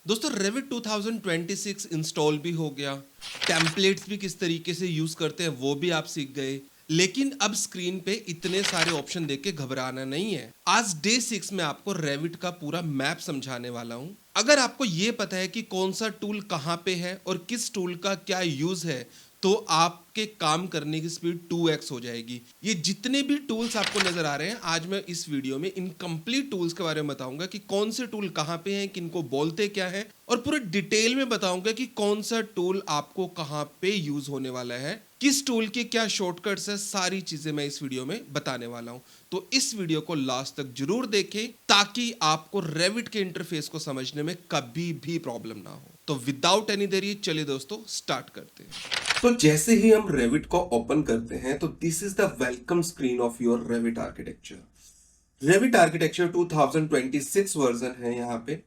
दोस्तों Revit 2026 install भी हो गया, टेम्पलेट्स भी किस तरीके से यूज करते हैं वो भी आप सीख गए। लेकिन अब स्क्रीन पे इतने सारे ऑप्शन देख के घबराना नहीं है। आज डे 6 में आपको रेविट का पूरा मैप समझाने वाला हूं। अगर आपको ये पता है कि कौन सा टूल कहां पे है और किस टूल का क्या यूज है, तो आपके काम करने की स्पीड 2x हो जाएगी। ये जितने भी टूल्स आपको नजर आ रहे हैं, आज मैं इस वीडियो में इन कंप्लीट टूल्स के बारे में बताऊंगा कि कौन से टूल कहां पे हैं, किनको बोलते क्या है, और पूरे डिटेल में बताऊंगा कि कौन सा टूल आपको कहां पे यूज होने वाला है, किस टूल के क्या शॉर्टकट्स है, सारी चीजें मैं इस वीडियो में बताने वाला हूं। तो इस वीडियो को लास्ट तक जरूर देखें ताकि आपको रेविट के इंटरफेस को समझने में कभी भी प्रॉब्लम ना हो। तो विदाउट एनी देरी चलिए दोस्तों स्टार्ट करते हैं। तो जैसे ही हम रेविट को ओपन करते हैं तो this is the welcome screen of your Revit architecture. Revit architecture 2026 version है यहाँ पे।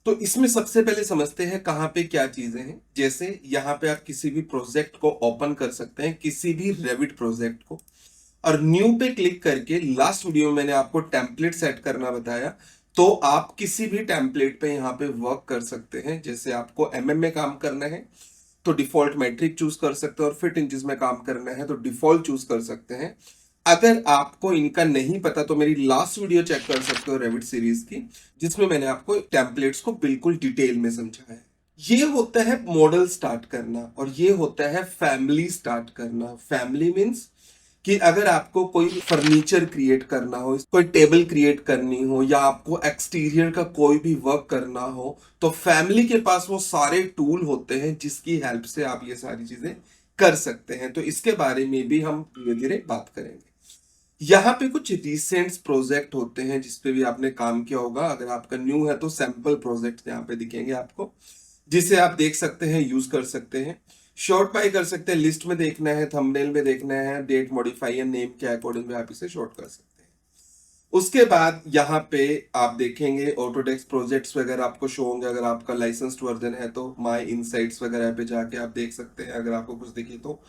तो इसमें सबसे पहले समझते हैं कहाँ पे क्या चीजें हैं। जैसे यहाँ पे आप किसी भी प्रोजेक्ट को ओपन कर सकते हैं, किसी भी रेविट प्रोजेक्ट को, और न्यू पे क्लिक करके, लास्ट वीडियो में मैंने आपको टेम्पलेट सेट करना बताया, तो आप किसी भी टेम्पलेट पे यहाँ पे वर्क कर सकते हैं। जैसे आपको एमएम में काम करना है तो डिफॉल्ट मैट्रिक चूज कर सकते हैं, और फिट इंचेस में काम करना है तो डिफॉल्ट चूज कर सकते हैं। अगर आपको इनका नहीं पता तो मेरी लास्ट वीडियो चेक कर सकते हो रेविट सीरीज की, जिसमें मैंने आपको टेम्पलेट्स को बिल्कुल डिटेल में समझाया है। ये होता है मॉडल स्टार्ट करना, और ये होता है फैमिली स्टार्ट करना। फैमिली मीन्स कि अगर आपको कोई फर्नीचर क्रिएट करना हो, कोई टेबल क्रिएट करनी हो, या आपको एक्सटीरियर का कोई भी वर्क करना हो, तो फैमिली के पास वो सारे टूल होते हैं जिसकी हेल्प से आप ये सारी चीजें कर सकते हैं। तो इसके बारे में भी हम धीरे धीरे बात करेंगे। यहाँ पे कुछ रिसेंट प्रोजेक्ट होते हैं जिसपे भी आपने काम किया होगा। अगर आपका न्यू है तो सैंपल प्रोजेक्ट यहाँ पे दिखेंगे आपको, जिसे आप देख सकते हैं, यूज कर सकते हैं, शॉर्ट बाय कर सकते हैं। लिस्ट में देखना है, थंबनेल में देखना है, डेट मॉडिफाई या नेम के अकॉर्डिंग भी आप इसे शॉर्ट कर सकते हैं। उसके बाद यहाँ पे आप देखेंगे ऑटोडेस्क प्रोजेक्ट्स वगैरह आपको शो होंगे। अगर आपका लाइसेंस्ड वर्जन है तो माय इनसाइट्स वगैरह पे जाके आप देख सकते हैं अगर आपको कुछ दिखे तो,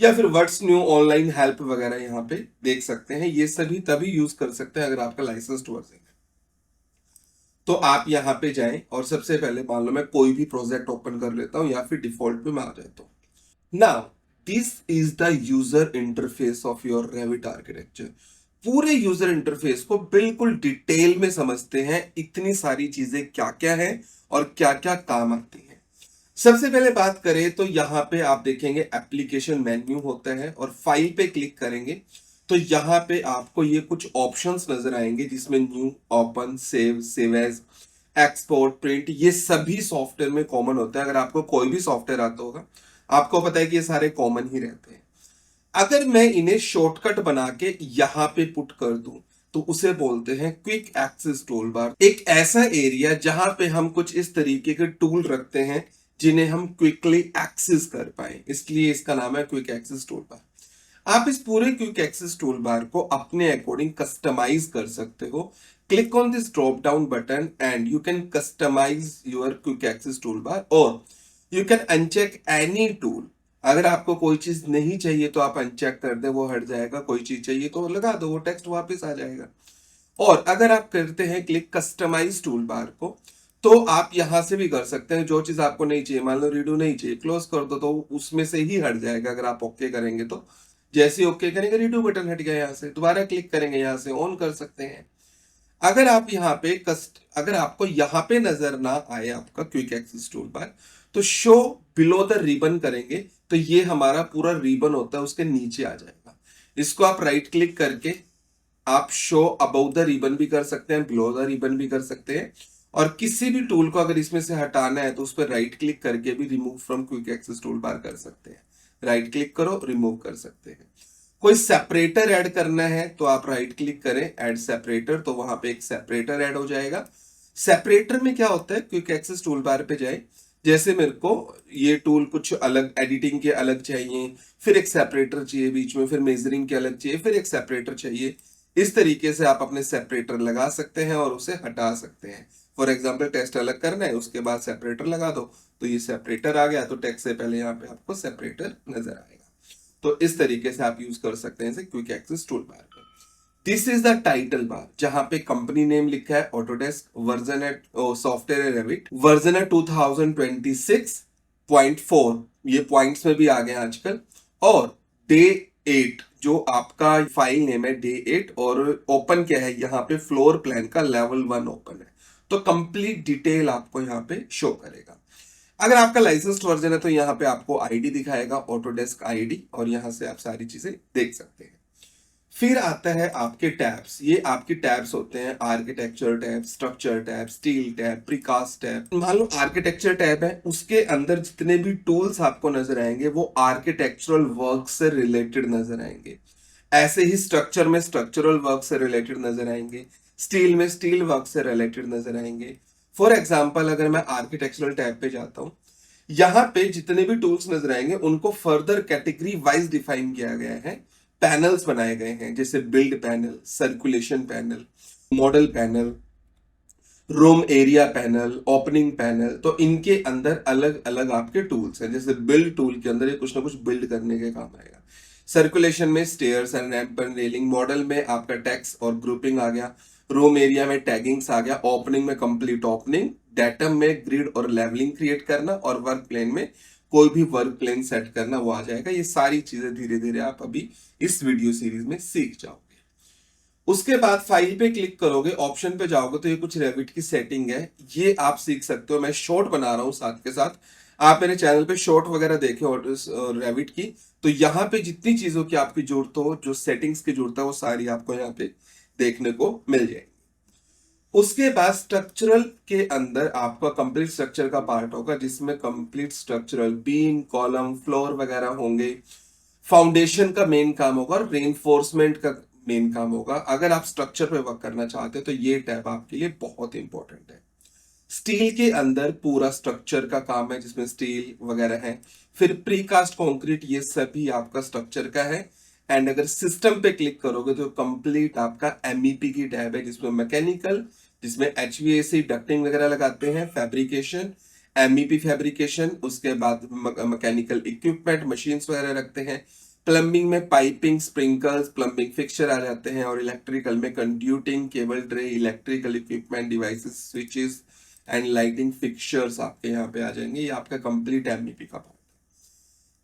या फिर व्हाट्स न्यू ऑनलाइन हेल्प वगैरह यहाँ पे देख सकते हैं। ये सभी तभी यूज कर सकते हैं अगर आपका लाइसेंस्ड वर्जन है। तो आप यहाँ पे जाएं और सबसे पहले मान लो मैं कोई भी प्रोजेक्ट ओपन कर लेता हूँ, या फिर डिफॉल्ट पे मैं आ जाता हूँ। Now this is the user interface of your Revit architecture. पूरे यूजर इंटरफेस को बिल्कुल डिटेल में समझते हैं, इतनी सारी चीजें क्या क्या है और क्या क्या काम आती है। सबसे पहले बात करें तो यहाँ पे आप देखेंगे एप्लीकेशन मेन्यू होता है, और फाइल पे क्लिक करेंगे तो यहाँ पे आपको ये कुछ ऑप्शंस नजर आएंगे, जिसमें new, open, save, save as, export, print, ये सभी सॉफ्टवेयर में कॉमन होता है। अगर आपको कोई भी सॉफ्टवेयर आता होगा आपको पता है कि ये सारे कॉमन ही रहते हैं। अगर मैं इन्हें शॉर्टकट बना के यहाँ पे पुट कर दूं तो उसे बोलते हैं क्विक एक्सेस टूल बार। एक ऐसा एरिया जहां पे हम कुछ इस तरीके के टूल रखते हैं जिन्हें हम क्विकली एक्सेस कर पाए, इसलिए इसका नाम है क्विक एक्सेस टूल बार। आप इस पूरे क्विक एक्सेस टूल बार को अपने अकॉर्डिंग कस्टमाइज कर सकते हो। Click on this drop down button and you can customize your quick access tool bar, और you can uncheck any tool. अगर आपको कोई चीज नहीं चाहिए तो आप अनचेक कर दे, वो हट जाएगा। कोई चीज चाहिए तो लगा दो, वो टेक्स्ट वापस आ जाएगा। और अगर आप करते हैं क्लिक कस्टमाइज टूल बार को, तो आप यहां से भी कर सकते हैं। जो चीज आपको नहीं चाहिए, मान लो रीडू नहीं चाहिए, क्लोज कर दो तो उसमें से ही हट जाएगा। अगर आप ओके करेंगे तो जैसे ओके करेंगे रीडू बटन हट गया, यहाँ से दोबारा क्लिक करेंगे, यहाँ से ऑन कर सकते हैं। अगर आप यहाँ पे अगर आपको यहाँ पे नजर ना आए आपका क्विक एक्सेस टूल बार, तो शो बिलो द रिबन करेंगे तो ये हमारा पूरा रिबन होता है उसके नीचे आ जाएगा। इसको आप राइट क्लिक करके आप शो अबाउट द रिबन भी कर सकते हैं, बिलो द रिबन भी कर सकते हैं, और किसी भी टूल को अगर इसमें से हटाना है तो उस पर राइट क्लिक करके भी remove from quick access tool bar कर सकते हैं। राइट क्लिक करो, रिमूव कर सकते हैं। कोई सेपरेटर ऐड करना है तो आप राइट क्लिक करें, ऐड सेपरेटर, तो वहां पे एक सेपरेटर ऐड हो जाएगा। सेपरेटर में क्या होता है, क्विक एक्सेस टूल बार पे जाए, जैसे मेरे को ये टूल कुछ अलग एडिटिंग के अलग चाहिए, फिर एक सेपरेटर चाहिए बीच में, फिर मेजरिंग के अलग चाहिए, फिर एक सेपरेटर चाहिए। इस तरीके से आप अपने सेपरेटर लगा सकते हैं और उसे हटा सकते हैं। फॉर एग्जाम्पल टेक्स्ट अलग करना है, उसके बाद सेपरेटर लगा दो तो ये सेपरेटर आ गया, तो टेक्स्ट से पहले यहाँ पे आपको सेपरेटर नजर आएगा। तो इस तरीके से आप यूज कर सकते हैं इसे क्विक एक्सेस टूल बार को। This is the title bar जहां पे कंपनी नेम लिखा है ऑटोडेस्क, वर्जन है सॉफ्टवेयर है रेविट, वर्जन है 2026.4, ये पॉइंट्स में भी आ गए आजकल। और डे 8 जो आपका फाइल नेम है डे 8, और ओपन क्या है यहाँ पे फ्लोर प्लान का लेवल 1 ओपन है। तो कंप्लीट डिटेल आपको यहाँ पे शो करेगा। अगर आपका लाइसेंस्ड वर्जन है तो यहाँ पे आपको आईडी दिखाएगा, ऑटोडेस्क आईडी, और यहाँ से आप सारी चीजें देख सकते हैं। फिर आता है आपके टैब्स। ये आपके टैब्स होते हैं architecture tab, structure tab, steel tab, precast tab. मान लो आर्किटेक्चर टैब है, उसके अंदर जितने भी टूल्स आपको नजर आएंगे वो आर्किटेक्चरल वर्क से रिलेटेड नजर आएंगे। ऐसे ही स्ट्रक्चर में स्ट्रक्चरल वर्क से रिलेटेड नजर आएंगे, स्टील में स्टील वर्क से रिलेटेड नजर आएंगे। फॉर एग्जाम्पल अगर मैं आर्किटेक्चरल टैब पे जाता हूं, यहाँ पे जितने भी टूल्स नजर आएंगे उनको फर्दर कैटेगरी वाइज डिफाइन किया गया है। पैनल्स बनाए गए हैं जैसे build panel, circulation panel, model panel, room area panel, opening panel. तो इनके अंदर अलग अलग आपके टूल्स हैं। जैसे बिल्ड टूल के अंदर ये कुछ ना कुछ बिल्ड करने के काम आएगा। सर्कुलेशन में stairs and ramp and railing, model में आपका टेक्स्ट और ग्रुपिंग आ गया, रूम एरिया में टैगिंग्स आ गया, ओपनिंग में कंप्लीट ओपनिंग, डेटम में ग्रिड और लेवलिंग क्रिएट करना, और वर्क प्लेन में कोई भी वर्क प्लेन सेट करना वो आ जाएगा। ये सारी चीजें धीरे धीरे आप अभी इस वीडियो सीरीज में सीख जाओगे। उसके बाद फाइल पे क्लिक करोगे, ऑप्शन पे जाओगे तो ये कुछ रेविट की सेटिंग है, ये आप सीख सकते हो। मैं शॉर्ट बना रहा हूँ साथ के साथ, आप मेरे चैनल पे शॉर्ट वगैरह देखें और रेविट की, तो यहाँ पे जितनी चीजों की आपकी जरूरत हो, जो सेटिंग्स की जरूरत है, वो सारी आपको यहाँ पे देखने को मिल जाएगी। उसके बाद स्ट्रक्चरल के अंदर आपका कंप्लीट स्ट्रक्चर का पार्ट होगा जिसमें complete structural beam, column, floor वगैरह होंगे। फाउंडेशन का मेन काम होगा और रेनफोर्समेंट का मेन काम होगा। अगर आप स्ट्रक्चर पे वर्क करना चाहते हो तो ये टैब आपके लिए बहुत इंपॉर्टेंट है। स्टील के अंदर पूरा स्ट्रक्चर का काम है जिसमें स्टील वगैरह है। फिर प्रीकास्ट कंक्रीट, ये सभी आपका स्ट्रक्चर का है। एंड अगर सिस्टम पे क्लिक करोगे तो कंप्लीट आपका एमईपी की टैब है जिसमें मैकेनिकल, जिसमें एचवीएसी डक्टिंग वगैरह लगाते हैं, फैब्रिकेशन, एमईपी फैब्रिकेशन, उसके बाद मैकेनिकल इक्विपमेंट मशीन्स वगैरह रखते हैं। प्लम्बिंग में पाइपिंग, स्प्रिंकल्स, प्लम्बिंग फिक्सचर आ जाते हैं, और इलेक्ट्रिकल में conduiting, cable tray, electrical equipment, devices, switches and lighting fixtures आपके यहाँ पे आ जाएंगे। ये आपका कंप्लीट एमईपी का पार्ट।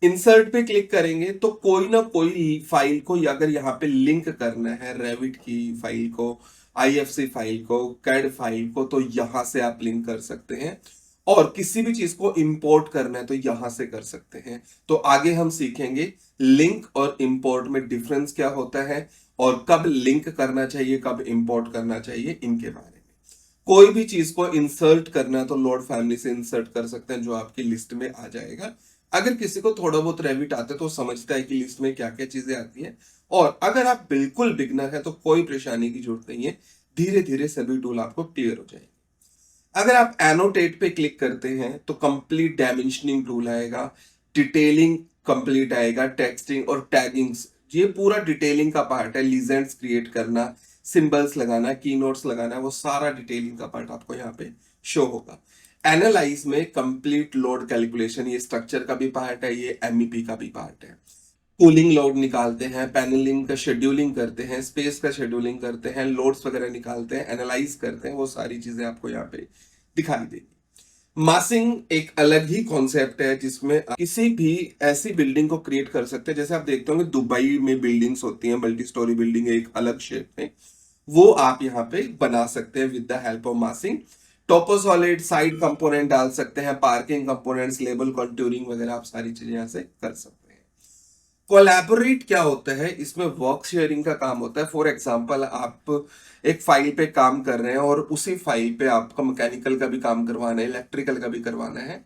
इंसर्ट पे क्लिक करेंगे तो कोई ना कोई फाइल को अगर यहाँ पे लिंक करना है, रेविट की फाइल को, आईएफसी फाइल को, कैड फाइल को, तो यहां से आप लिंक कर सकते हैं। और किसी भी चीज को इंपोर्ट करना है तो यहां से कर सकते हैं। तो आगे हम सीखेंगे लिंक और इंपोर्ट में डिफरेंस क्या होता है, और कब लिंक करना चाहिए, कब इंपोर्ट करना चाहिए, इनके बारे में। कोई भी चीज को इंसर्ट करना है तो लोड फैमिली से इंसर्ट कर सकते हैं जो आपकी लिस्ट में आ जाएगा। अगर किसी को थोड़ा बहुत रेविट आता है तो समझता है कि लिस्ट में क्या क्या चीजें आती हैं। और अगर आप बिल्कुल बिगनर है तो कोई परेशानी की जरूरत नहीं है, धीरे धीरे सभी टूल आपको क्लियर हो जाएंगे। अगर आप एनोटेट पे क्लिक करते हैं तो कंप्लीट डायमेंशनिंग टूल आएगा, डिटेलिंग कंप्लीट आएगा, टेक्सटिंग और टैगिंग्स, ये पूरा डिटेलिंग का पार्ट है। लीजेंड्स क्रिएट करना, सिंबल्स लगाना, की नोट्स लगाना, वो सारा डिटेलिंग का पार्ट आपको यहाँ पे शो होगा। एनालाइज में कंप्लीट लोड कैलकुलेशन, ये स्ट्रक्चर का भी पार्ट है, ये एमईपी का भी पार्ट है। कूलिंग लोड निकालते हैं, पैनलिंग का शेड्यूलिंग करते हैं, स्पेस का शेड्यूलिंग करते हैं, लोड्स वगैरह निकालते हैं, एनालाइज करते हैं, वो सारी चीजें आपको यहाँ पे दिखाई देगी। मासिंग एक अलग ही कॉन्सेप्ट है जिसमें आप किसी भी ऐसी बिल्डिंग को क्रिएट कर सकते हैं। जैसे आप देखते होंगे दुबई में बिल्डिंग्स होती हैं, मल्टी स्टोरी बिल्डिंग एक अलग शेप में, वो आप यहाँ पे बना सकते हैं with the help of massing. Toposolid side component डाल सकते हैं, पार्किंग कंपोनेंट्स, लेबल कंटूरिंग वगैरह आप सारी चीजें यहाँ से कर सकते हैं। कोलैबोरेट क्या होता है, इसमें वर्क शेयरिंग का काम होता है। फॉर एग्जांपल आप एक फाइल पे काम कर रहे हैं और उसी फाइल पे आपको मैकेनिकल का भी काम करवाना है, इलेक्ट्रिकल का भी करवाना है,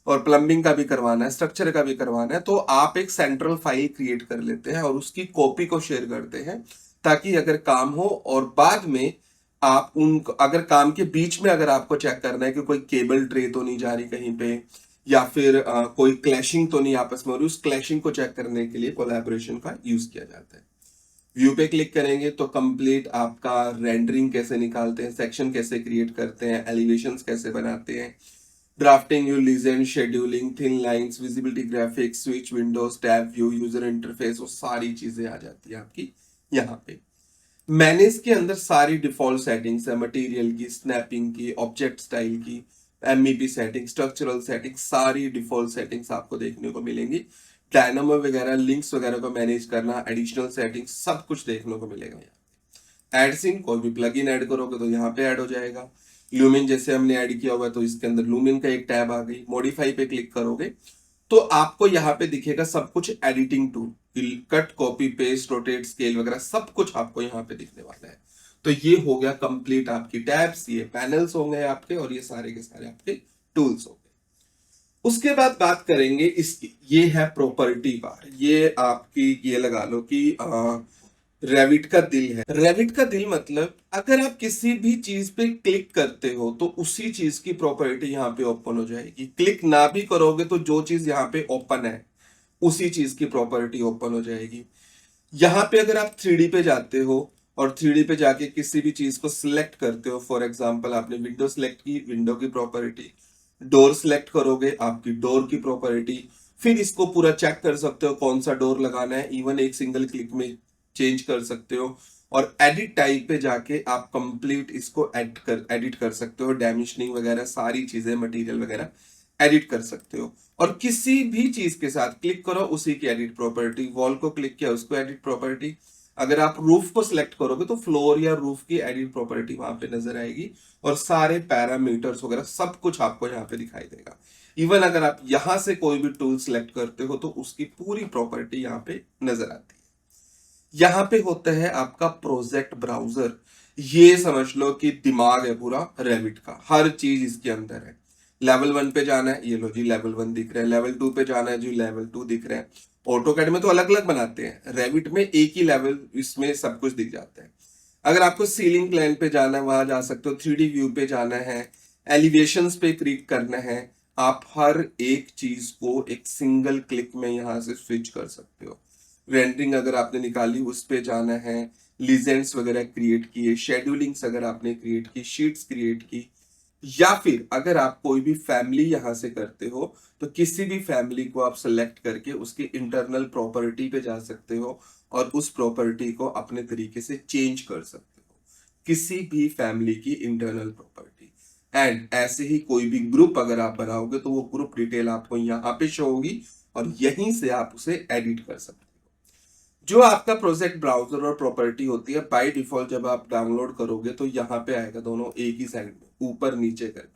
और प्लम्बिंग का भी करवाना है, स्ट्रक्चर का भी करवाना है। तो आप एक सेंट्रल फाइल क्रिएट कर लेते हैं और उसकी कॉपी को शेयर करते हैं, ताकि अगर काम हो और बाद में आप उन अगर काम के बीच में अगर आपको चेक करना है कि कोई केबल ट्रे तो नहीं जा रही कहीं पे, या फिर कोई क्लैशिंग तो नहीं आपस में हो रही, उस क्लैशिंग को चेक करने के लिए कोलैबोरेशन का यूज किया जाता है। व्यू पे क्लिक करेंगे तो कंप्लीट आपका रेंडरिंग कैसे निकालते हैं, सेक्शन कैसे क्रिएट करते हैं, एलिवेशंस कैसे बनाते हैं, drafting, you legend, scheduling, thin lines, visibility graphics, switch Windows, tab view, user interface, वो सारी चीजें आ जाती है आपकी यहाँ पे। मैनेज के अंदर सारी डिफॉल्ट सेटिंग्स है, मटेरियल की, स्नैपिंग की, ऑब्जेक्ट स्टाइल की, एमईपी सेटिंग, स्ट्रक्चरल सेटिंग, सारी डिफॉल्ट सेटिंग्स आपको देखने को मिलेंगी। डायनामो वगैरह, लिंक्स वगैरह को मैनेज करना, एडिशनल सेटिंग्स, सब कुछ देखने को मिलेगा यहाँ। एडसिन, कोई भी प्लगइन ऐड करोगे तो यहाँ पे ऐड हो जाएगा। ल्यूमिन जैसे हमने ऐड किया हुआ है तो इसके अंदर लूमिन का एक टैब आ गई। मॉडिफाई पे क्लिक करोगे तो आपको यहाँ पे दिखेगा सब कुछ editing tool, cut, copy, paste, rotate, scale वगैरह सब कुछ आपको यहाँ पे दिखने वाला है। तो ये हो गया कंप्लीट आपकी टैब्स, ये पैनल्स हो गए आपके, और ये सारे के सारे आपके टूल्स हो गए। उसके बाद बात करेंगे इसकी, ये है प्रॉपर्टी बार। ये आपकी ये लगा लो कि रेविट का दिल है। रेविट का दिल मतलब अगर आप किसी भी चीज पे क्लिक करते हो तो उसी चीज की प्रॉपर्टी यहाँ पे ओपन हो जाएगी। क्लिक ना भी करोगे तो जो चीज यहाँ पे ओपन है उसी चीज की प्रॉपर्टी ओपन हो जाएगी। यहाँ पे अगर आप 3D पे जाते हो और 3D पे जाके किसी भी चीज को सिलेक्ट करते हो, फॉर एग्जांपल आपने विंडो सिलेक्ट की, विंडो की प्रॉपर्टी, डोर सिलेक्ट करोगे, आपकी डोर की प्रॉपर्टी, फिर इसको पूरा चेक कर सकते हो कौन सा डोर लगाना है, इवन एक सिंगल क्लिक में चेंज कर सकते हो। और एडिट टाइप पे जाके आप कंप्लीट इसको एडिट कर सकते हो, डायमेंशनिंग वगैरह सारी चीजें, मटेरियल वगैरह एडिट कर सकते हो। और किसी भी चीज के साथ क्लिक करो उसी की एडिट प्रॉपर्टी, वॉल को क्लिक किया उसको एडिट प्रॉपर्टी, अगर आप रूफ को सिलेक्ट करोगे तो फ्लोर या रूफ की एडिट प्रॉपर्टी वहां पे नजर आएगी, और सारे पैरामीटर्स वगैरह सब कुछ आपको यहाँ पे दिखाई देगा। इवन अगर आप यहां से कोई भी टूल सिलेक्ट करते हो तो उसकी पूरी प्रॉपर्टी यहाँ पे नजर आती है। यहाँ पे होता है आपका प्रोजेक्ट ब्राउजर। ये समझ लो कि दिमाग है पूरा रेविट का, हर चीज इसके अंदर है। लेवल 1 पे जाना है, ये लो जी लेवल 1 दिख रहा है। लेवल 2 पे जाना है जी, लेवल 2 दिख रहा है। ऑटोकैड में तो अलग अलग बनाते हैं, रेविट में एक ही लेवल इसमें सब कुछ दिख जाता है। अगर आपको सीलिंग प्लान पे जाना है वहां जा सकते हो, 3D व्यू पे जाना है, एलिवेशंस पे क्लिक करना है, आप हर एक चीज को एक सिंगल क्लिक में यहां से स्विच कर सकते हो। रेंडरिंग अगर आपने निकाली उस पे जाना है, लीजेंड्स वगैरह क्रिएट किए, शेड्यूलिंग्स अगर आपने क्रिएट की, शीट्स क्रिएट की, या फिर अगर आप कोई भी फैमिली यहां से करते हो तो किसी भी फैमिली को आप सेलेक्ट करके उसकी इंटरनल प्रॉपर्टी पे जा सकते हो और उस प्रॉपर्टी को अपने तरीके से चेंज कर सकते हो, किसी भी फैमिली की इंटरनल प्रॉपर्टी। एंड ऐसे ही कोई भी ग्रुप अगर आप बनाओगे तो वो ग्रुप डिटेल आपको यहाँ पे शो होगी और यहीं से आप उसे एडिट कर सकते हो। जो आपका प्रोजेक्ट ब्राउजर और प्रॉपर्टी होती है बाय डिफॉल्ट जब आप डाउनलोड करोगे तो यहाँ पे आएगा, दोनों एक ही साइड में ऊपर नीचे करके।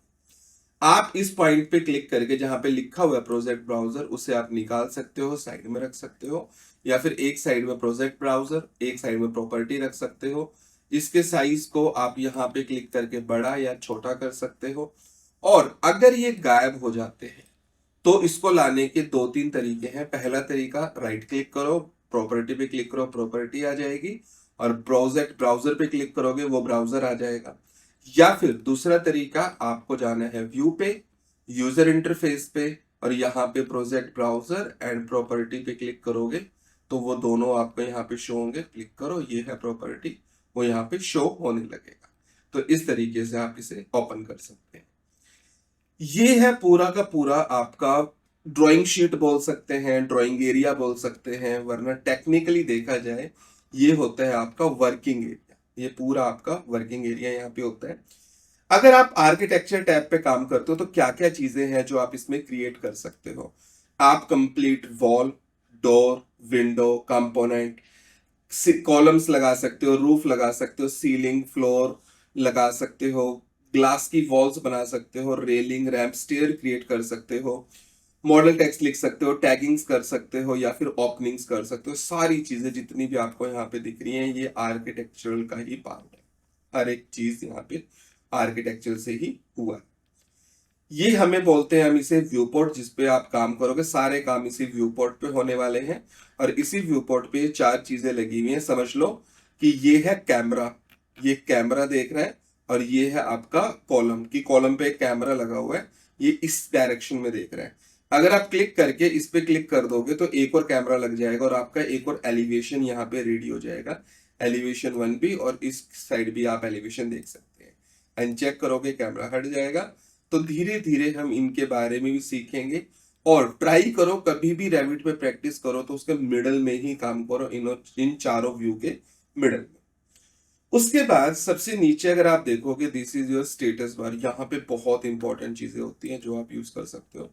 आप इस पॉइंट पे क्लिक करके जहां पे लिखा हुआ है प्रोजेक्ट ब्राउजर उसे आप निकाल सकते हो, साइड में रख सकते हो, या फिर एक साइड में प्रोजेक्ट ब्राउजर एक साइड में प्रॉपर्टी रख सकते हो। इसके साइज को आप यहाँ पे क्लिक करके बड़ा या छोटा कर सकते हो। और अगर ये गायब हो जाते हैं तो इसको लाने के 2-3 तरीके हैं। पहला तरीका, राइट क्लिक करो, प्रॉपर्टी पे क्लिक करो, प्रॉपर्टी आ जाएगी, और प्रोजेक्ट ब्राउजर पे क्लिक करोगे वो ब्राउजर आ जाएगा। या फिर दूसरा तरीका, आपको जाना है व्यू पे, यूजर इंटरफेस पे, और यहाँ पे प्रोजेक्ट ब्राउजर एंड प्रॉपर्टी पे क्लिक करोगे तो वो दोनों आपको यहाँ पे शो होंगे। क्लिक करो, ये है प्रॉपर्टी, वो यहाँ पे शो होने लगेगा। तो इस तरीके से आप इसे ओपन कर सकते हैं। ये है पूरा का पूरा आपका ड्राइंग शीट बोल सकते हैं, ड्राइंग एरिया बोल सकते हैं, वरना टेक्निकली देखा जाए ये होता है आपका वर्किंग एरिया। ये पूरा आपका वर्किंग एरिया यहाँ पे होता है। अगर आप आर्किटेक्चर टैब पे काम करते हो तो क्या क्या चीजें हैं जो आप इसमें क्रिएट कर सकते हो। आप complete wall, door, window, component, columns लगा सकते हो, रूफ लगा सकते हो, सीलिंग, फ्लोर लगा सकते हो, ग्लास की वॉल्स बना सकते हो, रेलिंग, रैंप, स्टेयर क्रिएट कर सकते हो, मॉडल टेक्स्ट लिख सकते हो, टैगिंग्स कर सकते हो, या फिर ओपनिंग्स कर सकते हो। सारी चीजें जितनी भी आपको यहाँ पे दिख रही हैं ये आर्किटेक्चरल का ही पार्ट है। हर एक चीज यहाँ पे आर्किटेक्चर से ही हुआ है। ये हमें बोलते हैं, हम इसे व्यू पोर्ट, जिसपे आप काम करोगे सारे काम इसी व्यू पोर्ट पे होने वाले हैं। और इसी व्यू पोर्ट पे 4 चीजें लगी हुई हैं। समझ लो कि ये है कैमरा, ये कैमरा देख रहा है, और ये है आपका कॉलम, की कॉलम पे एक कैमरा लगा हुआ है, ये इस डायरेक्शन में देख रहा है। अगर आप क्लिक करके इस पे क्लिक कर दोगे तो एक और कैमरा लग जाएगा और आपका एक और एलिवेशन यहाँ पे रेडी हो जाएगा, एलिवेशन 1 भी, और इस साइड भी आप एलिवेशन देख सकते हैं। अनचेक करोगे कैमरा हट जाएगा। तो धीरे धीरे हम इनके बारे में भी सीखेंगे। और ट्राई करो, कभी भी रेविट पे प्रैक्टिस करो तो उसके मिडल में ही काम करो, इन चारों व्यू के मिडल में। उसके बाद सबसे नीचे अगर आप देखोगे this is your status bar, यहाँ पे बहुत इंपॉर्टेंट चीजें होती हैं जो आप यूज कर सकते हो।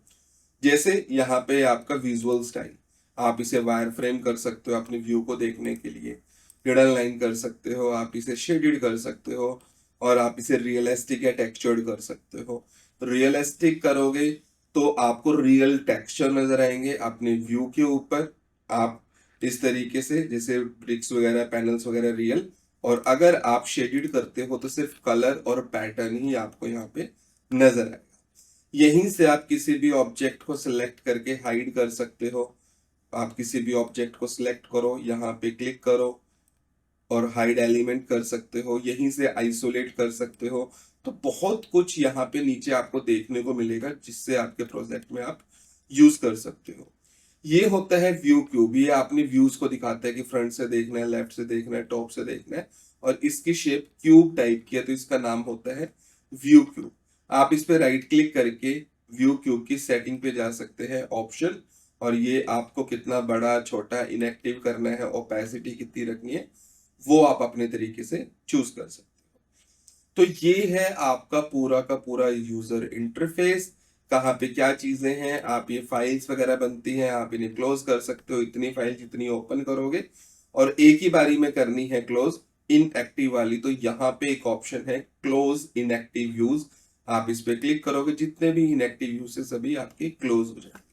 जैसे यहाँ पे आपका विजुअल स्टाइल, आप इसे वायर फ्रेम कर सकते हो अपने व्यू को देखने के लिए, हिडन लाइन कर सकते हो, आप इसे शेडेड कर सकते हो, और आप इसे रियलिस्टिक या टेक्सचर्ड कर सकते हो। रियलिस्टिक करोगे तो आपको रियल टेक्सचर नजर आएंगे अपने व्यू के ऊपर, आप इस तरीके से जैसे ब्रिक्स वगैरह पैनल्स वगैरह रियल। और अगर आप शेडेड करते हो तो सिर्फ कलर और पैटर्न ही आपको यहाँ पे नजर आएगा। यहीं से आप किसी भी ऑब्जेक्ट को सिलेक्ट करके हाइड कर सकते हो। आप किसी भी ऑब्जेक्ट को सिलेक्ट करो, यहाँ पे क्लिक करो और हाइड एलिमेंट कर सकते हो, यहीं से आइसोलेट कर सकते हो। तो बहुत कुछ यहाँ पे नीचे आपको देखने को मिलेगा जिससे आपके प्रोजेक्ट में आप यूज कर सकते हो। ये होता है व्यू क्यूब, ये आपने व्यूज को दिखाता है कि फ्रंट से देखना है, लेफ्ट से देखना है, टॉप से देखना है, और इसकी शेप क्यूब टाइप की है तो इसका नाम होता है व्यू क्यूब। आप इस पे राइट क्लिक करके व्यू क्यूब की सेटिंग पे जा सकते हैं ऑप्शन, और ये आपको कितना बड़ा छोटा इनएक्टिव करना है, ओपेसिटी कितनी रखनी है, वो आप अपने तरीके से चूज कर सकते हो। तो ये है आपका पूरा का पूरा यूजर इंटरफेस। कहाँ पे क्या चीजें हैं, आप ये फाइल्स वगैरह बनती हैं, आप इन्हें क्लोज कर सकते हो इतनी फाइल जितनी ओपन करोगे, और एक ही बारी में करनी है क्लोज इनएक्टिव वाली। तो यहाँ पे एक ऑप्शन है क्लोज इनएक्टिव यूज, आप इस पे क्लिक करोगे जितने भी इनएक्टिव यूज है सभी आपके क्लोज हो जाएंगे।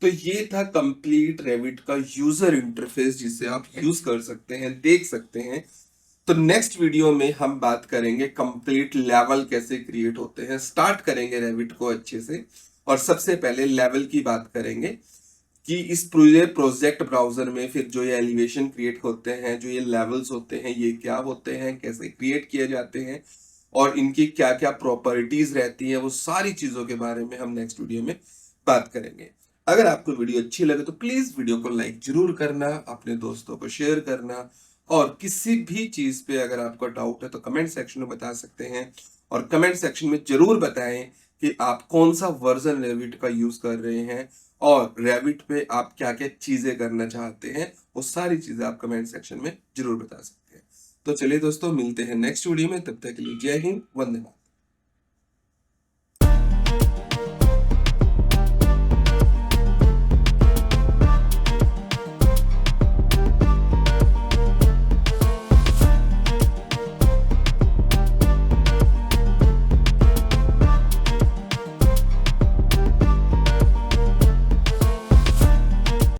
तो ये था कंप्लीट रेविट का यूजर इंटरफेस जिसे आप यूज कर सकते हैं, देख सकते हैं। तो नेक्स्ट वीडियो में हम बात करेंगे कंप्लीट लेवल कैसे क्रिएट होते हैं, स्टार्ट करेंगे रेविट को अच्छे से, और सबसे पहले लेवल की बात करेंगे कि इस पूरे प्रोजेक्ट ब्राउजर में फिर जो ये एलिवेशन क्रिएट होते हैं, जो ये लेवल्स होते हैं, ये क्या होते हैं, कैसे क्रिएट किए जाते हैं, और इनकी क्या क्या प्रॉपर्टीज रहती हैं, वो सारी चीजों के बारे में हम नेक्स्ट वीडियो में बात करेंगे। अगर आपको वीडियो अच्छी लगे तो प्लीज वीडियो को लाइक जरूर करना, अपने दोस्तों को शेयर करना, और किसी भी चीज पे अगर आपको डाउट है तो कमेंट सेक्शन में बता सकते हैं। और कमेंट सेक्शन में जरूर बताएं कि आप कौन सा वर्जन रेविट का यूज कर रहे हैं, और रेविट पे आप क्या क्या चीजें करना चाहते हैं, वो सारी चीजें आप कमेंट सेक्शन में जरूर बता सकते हैं। तो चलिए दोस्तों, मिलते हैं नेक्स्ट वीडियो में, तब तक के लिए जय हिंद, वंदे मातरम।